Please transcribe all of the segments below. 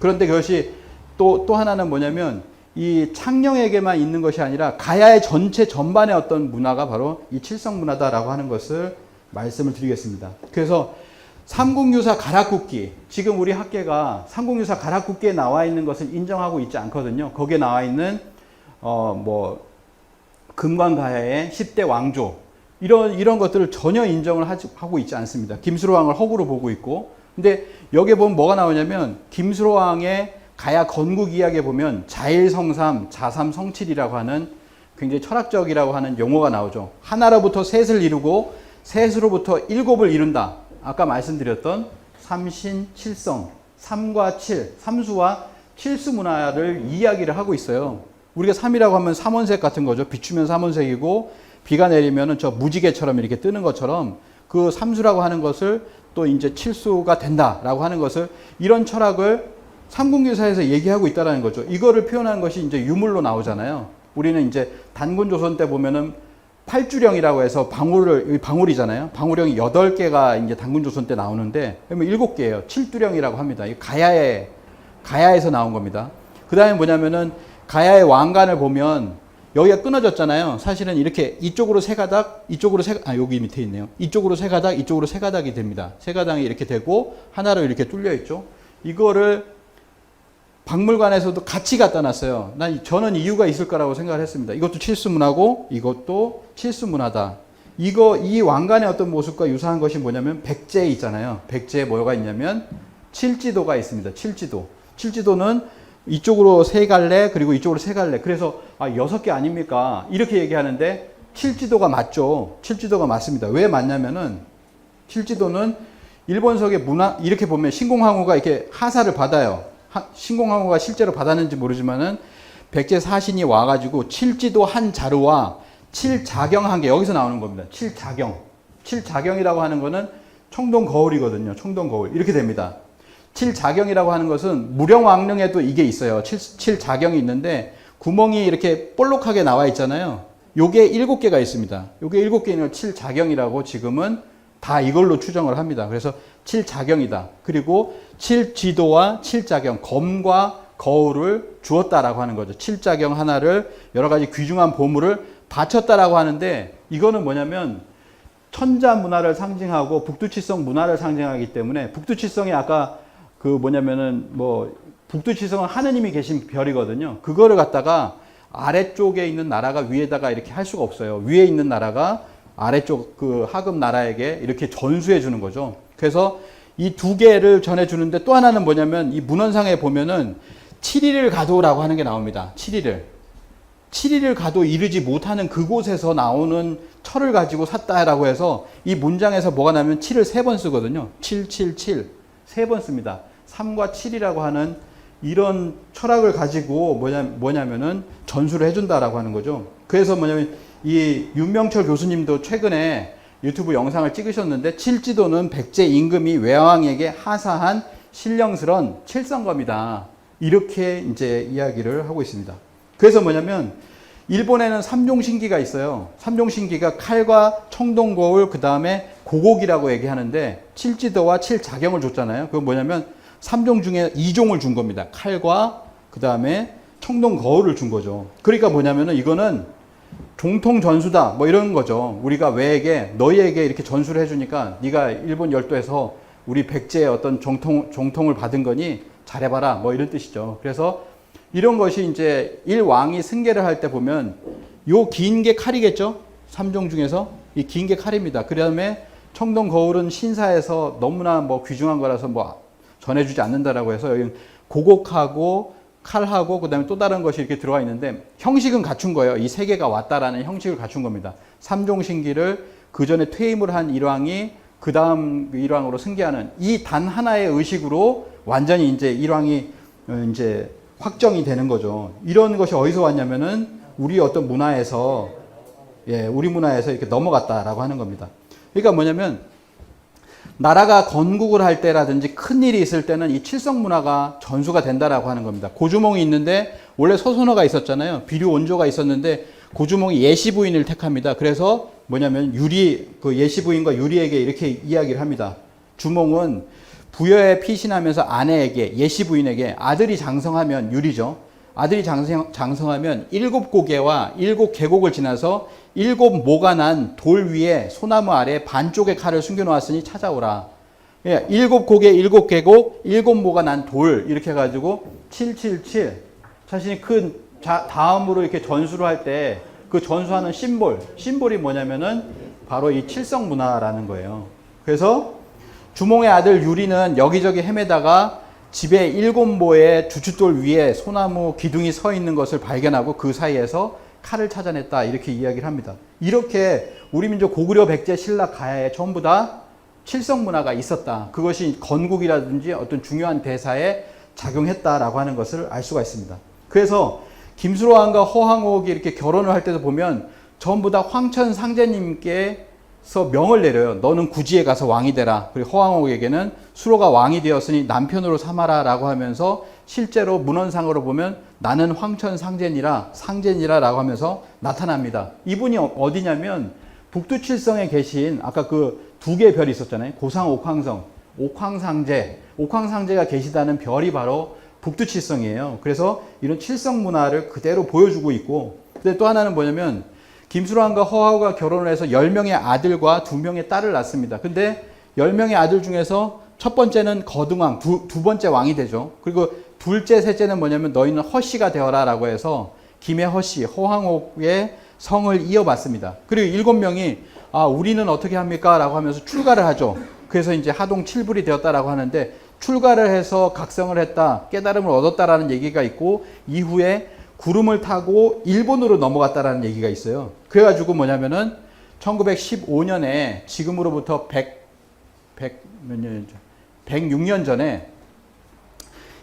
그런데 그것이 또 하나는 뭐냐면 이 창녕에게만 있는 것이 아니라 가야의 전체 전반의 어떤 문화가 바로 이 칠성 문화다라고 하는 것을 말씀을 드리겠습니다. 그래서 삼국유사 가락국기, 지금 우리 학계가 삼국유사 가락국기에 나와 있는 것을 인정하고 있지 않거든요. 거기에 나와 있는 금관가야의 10대 왕조 이런 것들을 전혀 인정을 하고 있지 않습니다. 김수로 왕을 허구로 보고 있고, 근데 여기에 보면 뭐가 나오냐면 김수로 왕의 가야 건국 이야기에 보면 자일성삼, 자삼성칠이라고 하는 굉장히 철학적이라고 하는 용어가 나오죠. 하나로부터 셋을 이루고 셋으로부터 일곱을 이룬다. 아까 말씀드렸던 삼신칠성, 삼과 칠, 삼수와 칠수 문화를 이야기를 하고 있어요. 우리가 삼이라고 하면 삼원색 같은 거죠. 비추면 삼원색이고 비가 내리면 저 무지개처럼 이렇게 뜨는 것처럼 그 삼수라고 하는 것을 또 이제 칠수가 된다라고 하는 것을 이런 철학을 삼국유사에서 얘기하고 있다라는 거죠. 이거를 표현한 것이 이제 유물로 나오잖아요. 우리는 이제 단군조선 때 보면은 팔주령이라고 해서 방울이잖아요. 방울령이 8개가 이제 단군조선 때 나오는데, 그러면 7개예요. 칠두령이라고 합니다. 이 가야에서 나온 겁니다. 그 다음에 뭐냐면은 가야의 왕관을 보면 여기가 끊어졌잖아요. 사실은 이렇게 이쪽으로 세 가닥, 여기 밑에 있네요. 이쪽으로 세 가닥, 이쪽으로 세 가닥이 됩니다. 세 가닥이 이렇게 되고 하나로 이렇게 뚫려 있죠. 이거를 박물관에서도 같이 갖다 놨어요. 저는 이유가 있을 거라고 생각을 했습니다. 이것도 칠수문화고 이것도 칠수문화다. 이 왕관의 어떤 모습과 유사한 것이 뭐냐면 백제 있잖아요. 백제에 뭐가 있냐면 칠지도가 있습니다. 칠지도는 이쪽으로 세 갈래, 그리고 이쪽으로 세 갈래. 그래서 6개 아닙니까? 이렇게 얘기하는데 칠지도가 맞죠. 칠지도가 맞습니다. 왜 맞냐면은 칠지도는 일본석의 문화, 이렇게 보면 신공항우가 이렇게 하사를 받아요. 신공항우가 실제로 받았는지 모르지만은 백제 사신이 와가지고 칠지도 한 자루와 칠자경 한 개, 여기서 나오는 겁니다. 칠자경이라고 하는 거는 청동 거울이거든요. 청동 거울. 이렇게 됩니다. 칠자경이라고 하는 것은 무령왕릉에도 이게 있어요. 칠자경이 있는데 구멍이 이렇게 볼록하게 나와 있잖아요. 요게 7개가 있습니다. 요게 7개 있는 걸 칠자경이라고 지금은 다 이걸로 추정을 합니다. 그래서 칠자경이다. 그리고 칠지도와 칠자경, 검과 거울을 주었다라고 하는 거죠. 칠자경 하나를 여러 가지 귀중한 보물을 바쳤다라고 하는데, 이거는 뭐냐면 천자 문화를 상징하고 북두칠성 문화를 상징하기 때문에, 북두칠성이 아까 북두칠성은 하느님이 계신 별이거든요. 그거를 갖다가 아래쪽에 있는 나라가 위에다가 이렇게 할 수가 없어요. 위에 있는 나라가 아래쪽 그 하급 나라에게 이렇게 전수해 주는 거죠. 그래서 이 2개를 전해주는데, 또 하나는 뭐냐면 이 문헌상에 보면은 7일을 가도라고 하는 게 나옵니다. 7일을 가도 이르지 못하는 그곳에서 나오는 철을 가지고 샀다라고 해서 이 문장에서 뭐가 나면 7을 3번 쓰거든요. 777 3번 씁니다. 3과 7이라고 하는 이런 철학을 가지고 뭐냐면은 전수를 해준다라고 하는 거죠. 그래서 뭐냐면 이 윤명철 교수님도 최근에 유튜브 영상을 찍으셨는데, 칠지도는 백제 임금이 외왕에게 하사한 신령스런 칠성검이다. 이렇게 이제 이야기를 하고 있습니다. 그래서 뭐냐면 일본에는 삼종신기가 있어요. 삼종신기가 칼과 청동거울, 그 다음에 고곡이라고 얘기하는데 칠지도와 칠자경을 줬잖아요. 그건 뭐냐면 3종 중에 2종을 준 겁니다. 칼과 그 다음에 청동거울을 준 거죠. 그러니까 뭐냐면은 이거는 종통 전수다 뭐 이런 거죠. 우리가 너희에게 이렇게 전수를 해주니까 네가 일본 열도에서 우리 백제의 어떤 종통을 받은 거니 잘해봐라 뭐 이런 뜻이죠. 그래서 이런 것이 이제 일왕이 승계를 할 때 보면 요 긴 게 칼이겠죠. 3종 중에서 이 긴 게 칼입니다. 그 다음에 청동 거울은 신사에서 너무나 뭐 귀중한 거라서 뭐 전해주지 않는다라고 해서 여기 고곡하고 칼하고 그 다음에 또 다른 것이 이렇게 들어와 있는데 형식은 갖춘 거예요. 이 3개가 왔다라는 형식을 갖춘 겁니다. 삼종신기를 그 전에 퇴임을 한 일왕이 그 다음 일왕으로 승계하는 이 단 하나의 의식으로 완전히 이제 일왕이 이제 확정이 되는 거죠. 이런 것이 어디서 왔냐면은 우리 어떤 문화에서, 우리 문화에서 이렇게 넘어갔다라고 하는 겁니다. 그러니까 뭐냐면 나라가 건국을 할 때라든지 큰 일이 있을 때는 이 칠성 문화가 전수가 된다라고 하는 겁니다. 고주몽이 있는데 원래 소선호가 있었잖아요. 비류 원조가 있었는데 고주몽이 예시 부인을 택합니다. 그래서 뭐냐면 그 예시 부인과 유리에게 이렇게 이야기를 합니다. 주몽은 부여에 피신하면서 아내에게, 예시 부인에게 아들이 장성하면 유리죠. 아들이 장성하면 7고개와 7계곡을 지나서 7모가 난 돌 위에 소나무 아래 반쪽의 칼을 숨겨놓았으니 찾아오라. 7고개, 7계곡, 7모가 난 돌 이렇게 해가지고 777 자신이 큰 다음으로 이렇게 전수를 할 때 그 전수하는 심볼이 뭐냐면은 바로 이 칠성문화라는 거예요. 그래서 주몽의 아들 유리는 여기저기 헤매다가 집에 7모의 주춧돌 위에 소나무 기둥이 서 있는 것을 발견하고 그 사이에서 칼을 찾아냈다 이렇게 이야기를 합니다. 이렇게 우리 민족 고구려 백제 신라 가야에 전부 다 칠성문화가 있었다. 그것이 건국이라든지 어떤 중요한 대사에 작용했다라고 하는 것을 알 수가 있습니다. 그래서 김수로왕과 허황옥이 이렇게 결혼을 할 때도 보면 전부 다 황천 상제님께서 명을 내려요. 너는 구지에 가서 왕이 되라. 그리고 허황옥에게는 수로가 왕이 되었으니 남편으로 삼아라 라고 하면서 실제로 문헌상으로 보면 나는 황천 상제니라 라고 하면서 나타납니다. 이분이 어디냐면 북두칠성에 계신 아까 그 두 개의 별이 있었잖아요. 고상 옥황성, 옥황상제가 계시다는 별이 바로 북두칠성이에요. 그래서 이런 칠성 문화를 그대로 보여주고 있고, 근데 또 하나는 뭐냐면 김수로왕과 허하우가 결혼을 해서 10명의 아들과 2명의 딸을 낳습니다. 근데 10명의 아들 중에서 첫 번째는 거등왕, 두 번째 왕이 되죠. 그리고 둘째, 셋째는 뭐냐면 너희는 허씨가 되어라 라고 해서 김의 허씨, 허황옥의 성을 이어받습니다. 그리고 7명이 우리는 어떻게 합니까? 라고 하면서 출가를 하죠. 그래서 이제 하동 7불이 되었다라고 하는데 출가를 해서 각성을 했다, 깨달음을 얻었다라는 얘기가 있고 이후에 구름을 타고 일본으로 넘어갔다라는 얘기가 있어요. 그래가지고 뭐냐면은 1915년에 지금으로부터 106년 전에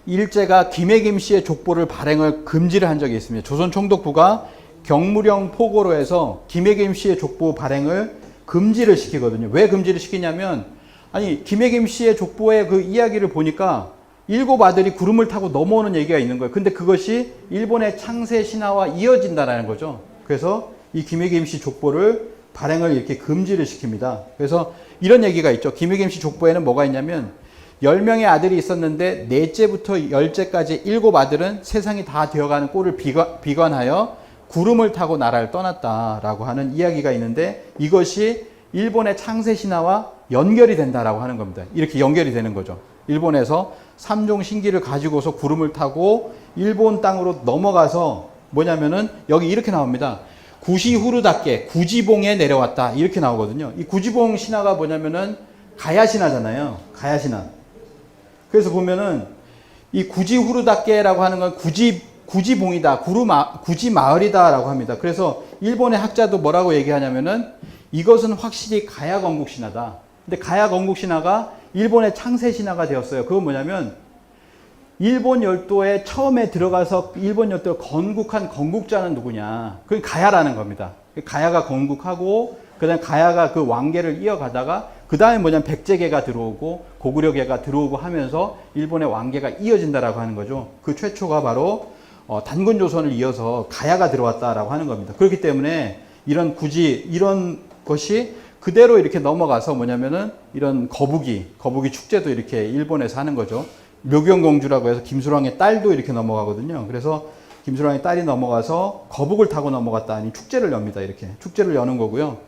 일제가 김해김 씨의 족보를 발행을 금지를 한 적이 있습니다. 조선 총독부가 경무령 포고로 해서 김해김 씨의 족보 발행을 금지를 시키거든요. 왜 금지를 시키냐면 김해김 씨의 족보의 그 이야기를 보니까 7 아들이 구름을 타고 넘어오는 얘기가 있는 거예요. 근데 그것이 일본의 창세 신화와 이어진다는 거죠. 그래서 이 김해김 씨 족보를 발행을 이렇게 금지를 시킵니다. 그래서 이런 얘기가 있죠. 김해김 씨 족보에는 뭐가 있냐면 10명의 아들이 있었는데 넷째부터 10째까지 7 아들은 세상이 다 되어가는 꼴을 비관하여 구름을 타고 나라를 떠났다라고 하는 이야기가 있는데 이것이 일본의 창세 신화와 연결이 된다라고 하는 겁니다. 이렇게 연결이 되는 거죠. 일본에서 삼종 신기를 가지고서 구름을 타고 일본 땅으로 넘어가서 뭐냐면은 여기 이렇게 나옵니다. 구시후르답게 구지봉에 내려왔다 이렇게 나오거든요. 이 구지봉 신화가 뭐냐면은 가야 신화잖아요. 가야 신화. 그래서 보면은 이 구지후르답게라고 하는 건 구지봉이다, 구지마을이다라고 합니다. 그래서 일본의 학자도 뭐라고 얘기하냐면은 이것은 확실히 가야 건국 신화다. 근데 가야 건국 신화가 일본의 창세 신화가 되었어요. 그건 뭐냐면 일본 열도에 처음에 들어가서 일본 열도를 건국한 건국자는 누구냐? 그게 가야라는 겁니다. 가야가 건국하고 그다음에 가야가 그 왕계를 이어가다가 그 다음에 뭐냐면 백제계가 들어오고 고구려계가 들어오고 하면서 일본의 왕계가 이어진다라고 하는 거죠. 그 최초가 바로 단군조선을 이어서 가야가 들어왔다라고 하는 겁니다. 그렇기 때문에 이런 것이 그대로 이렇게 넘어가서 뭐냐면은 이런 거북이 축제도 이렇게 일본에서 하는 거죠. 묘경공주라고 해서 김수랑의 딸도 이렇게 넘어가거든요. 그래서 김수랑의 딸이 넘어가서 거북을 타고 넘어갔다 하니 축제를 엽니다. 이렇게 축제를 여는 거고요.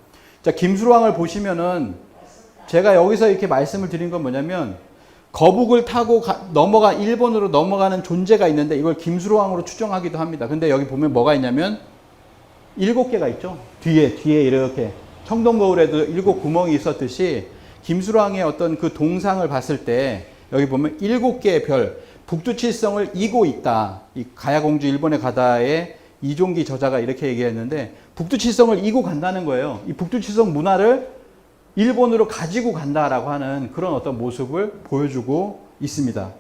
자, 김수랑을 보시면은 제가 여기서 이렇게 말씀을 드린 건 뭐냐면 거북을 타고 일본으로 넘어가는 존재가 있는데 이걸 김수로왕으로 추정하기도 합니다. 근데 여기 보면 뭐가 있냐면 7개가 있죠. 뒤에 이렇게 청동거울에도 7 구멍이 있었듯이 김수로왕의 어떤 그 동상을 봤을 때 여기 보면 7개의 별, 북두칠성을 이고 있다. 이 가야공주 일본에 가다에 이종기 저자가 이렇게 얘기했는데 북두칠성을 이고 간다는 거예요. 이 북두칠성 문화를 일본으로 가지고 간다라고 하는 그런 어떤 모습을 보여주고 있습니다.